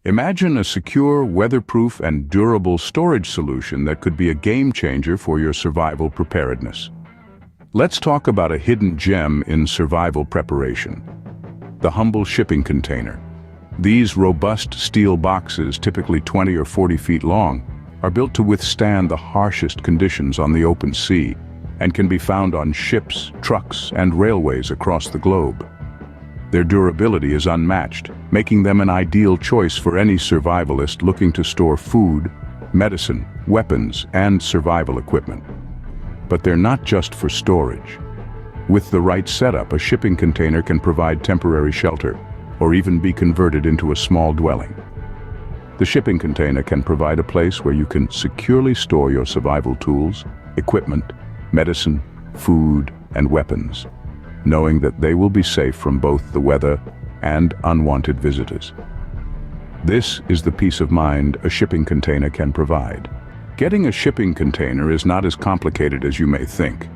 Imagine a secure, weatherproof, and durable storage solution that could be a game changer for your survival preparedness. Let's talk about a hidden gem in survival preparation: the humble shipping container. These robust steel boxes, typically 20 or 40 feet long, are built to withstand the harshest conditions on the open sea and can be found on ships, trucks, and railways across the globe. Their durability is unmatched, making them an ideal choice for any survivalist looking to store food, medicine, weapons, and survival equipment. But they're not just for storage. With the right setup, a shipping container can provide temporary shelter, or even be converted into a small dwelling. The shipping container can provide a place where you can securely store your survival tools, equipment, medicine, food, and weapons, knowing that they will be safe from both the weather and unwanted visitors. This is the peace of mind a shipping container can provide. Getting a shipping container is not as complicated as you may think.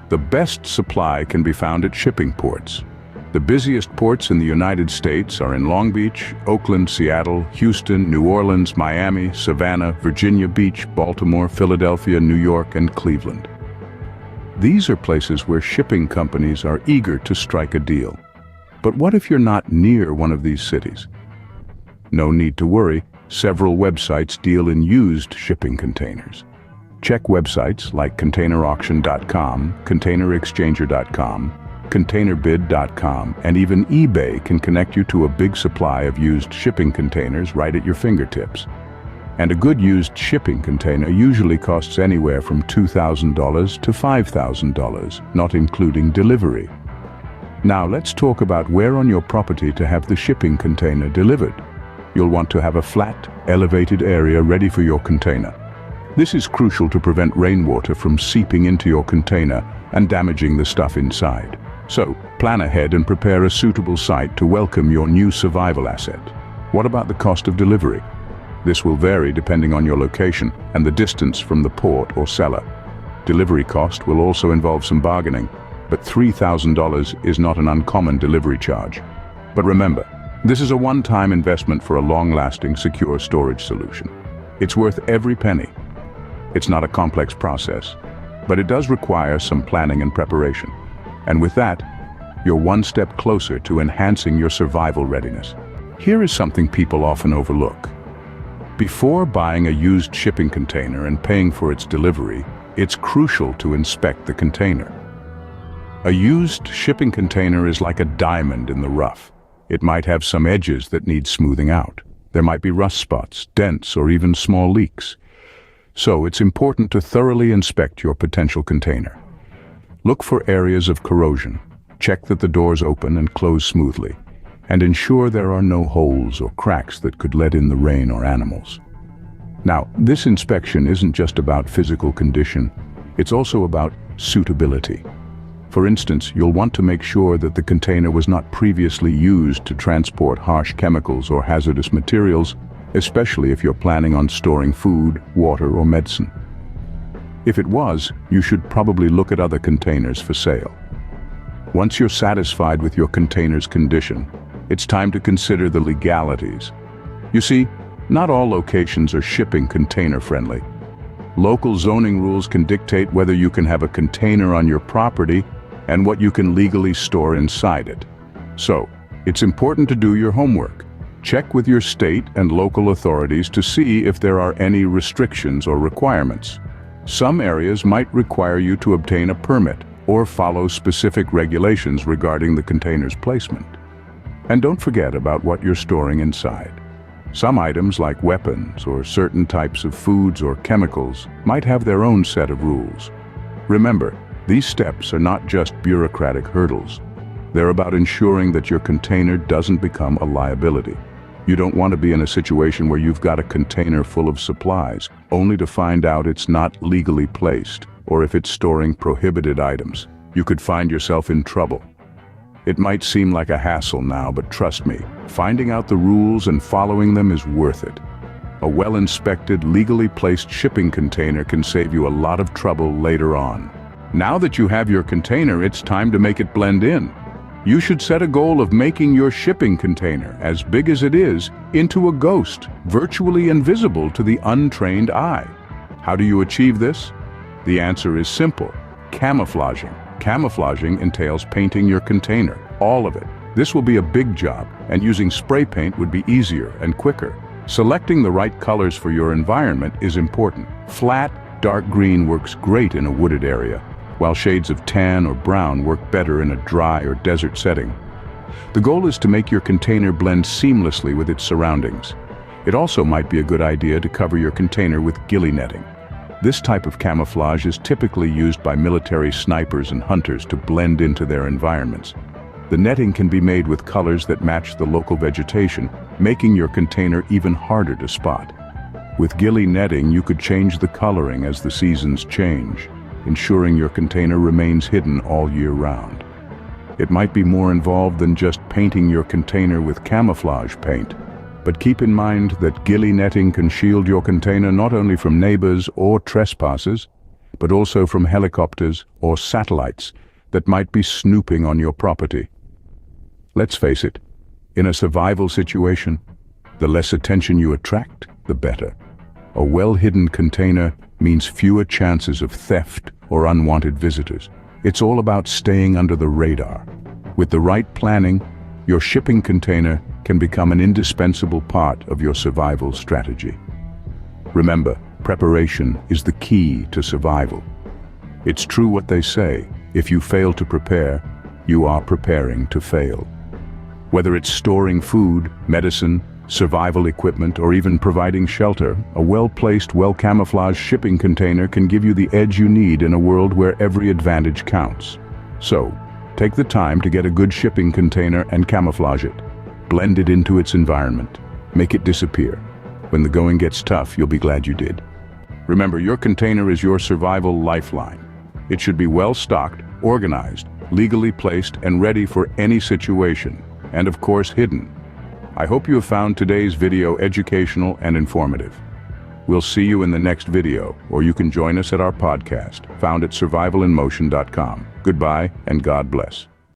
The best supply can be found at shipping ports. The busiest ports in the United States are in Long Beach, Oakland, Seattle, Houston, New Orleans, Miami, Savannah, Virginia Beach, Baltimore, Philadelphia, New York, and Cleveland. These are places where shipping companies are eager to strike a deal. But what if you're not near one of these cities? No need to worry, several websites deal in used shipping containers. Check websites like containerauction.com, containerexchanger.com, containerbid.com, and even eBay can connect you to a big supply of used shipping containers right at your fingertips. And a good used shipping container usually costs anywhere from $2,000 to $5,000, not including delivery. Now let's talk about where on your property to have the shipping container delivered. You'll want to have a flat, elevated area ready for your container. This is crucial to prevent rainwater from seeping into your container and damaging the stuff inside. So, plan ahead and prepare a suitable site to welcome your new survival asset. What about the cost of delivery? This will vary depending on your location and the distance from the port or seller. Delivery cost will also involve some bargaining, but $3,000 is not an uncommon delivery charge. But remember, this is a one-time investment for a long-lasting, secure storage solution. It's worth every penny. It's not a complex process, but it does require some planning and preparation. And with that, you're one step closer to enhancing your survival readiness. Here is something people often overlook. Before buying a used shipping container and paying for its delivery, it's crucial to inspect the container. A used shipping container is like a diamond in the rough. It might have some edges that need smoothing out. There might be rust spots, dents, or even small leaks. So it's important to thoroughly inspect your potential container. Look for areas of corrosion. Check that the doors open and close smoothly, and ensure there are no holes or cracks that could let in the rain or animals. Now, this inspection isn't just about physical condition, it's also about suitability. For instance, you'll want to make sure that the container was not previously used to transport harsh chemicals or hazardous materials, especially if you're planning on storing food, water, or medicine. If it was, you should probably look at other containers for sale. Once you're satisfied with your container's condition, it's time to consider the legalities. You see, not all locations are shipping container friendly. Local zoning rules can dictate whether you can have a container on your property and what you can legally store inside it. So, it's important to do your homework. Check with your state and local authorities to see if there are any restrictions or requirements. Some areas might require you to obtain a permit or follow specific regulations regarding the container's placement. And don't forget about what you're storing inside. Some items like weapons or certain types of foods or chemicals might have their own set of rules. Remember, these steps are not just bureaucratic hurdles. They're about ensuring that your container doesn't become a liability. You don't want to be in a situation where you've got a container full of supplies, only to find out it's not legally placed, or if it's storing prohibited items. You could find yourself in trouble. It might seem like a hassle now, but trust me, finding out the rules and following them is worth it. A well-inspected, legally placed shipping container can save you a lot of trouble later on. Now that you have your container, it's time to make it blend in. You should set a goal of making your shipping container, as big as it is, into a ghost, virtually invisible to the untrained eye. How do you achieve this? The answer is simple: camouflaging. Camouflaging entails painting your container, all of it. This will be a big job, and using spray paint would be easier and quicker. Selecting the right colors for your environment is important. Flat, dark green works great in a wooded area, while shades of tan or brown work better in a dry or desert setting. The goal is to make your container blend seamlessly with its surroundings. It also might be a good idea to cover your container with ghillie netting. This type of camouflage is typically used by military snipers and hunters to blend into their environments. The netting can be made with colors that match the local vegetation, making your container even harder to spot. With ghillie netting, you could change the coloring as the seasons change, ensuring your container remains hidden all year round. It might be more involved than just painting your container with camouflage paint, but keep in mind that ghillie netting can shield your container not only from neighbors or trespassers, but also from helicopters or satellites that might be snooping on your property. Let's face it, in a survival situation, the less attention you attract, the better. A well-hidden container means fewer chances of theft or unwanted visitors. It's all about staying under the radar. With the right planning, your shipping container can become an indispensable part of your survival strategy. Remember, preparation is the key to survival. It's true what they say: if you fail to prepare, you are preparing to fail. Whether it's storing food, medicine, survival equipment, or even providing shelter, a well-placed, well-camouflaged shipping container can give you the edge you need in a world where every advantage counts. So, take the time to get a good shipping container and camouflage it. Blend it into its environment. Make it disappear. When the going gets tough, you'll be glad you did. Remember, your container is your survival lifeline. It should be well-stocked, organized, legally placed, and ready for any situation. And of course, hidden. I hope you have found today's video educational and informative. We'll see you in the next video, or you can join us at our podcast, found at survivalinmotion.com. Goodbye, and God bless.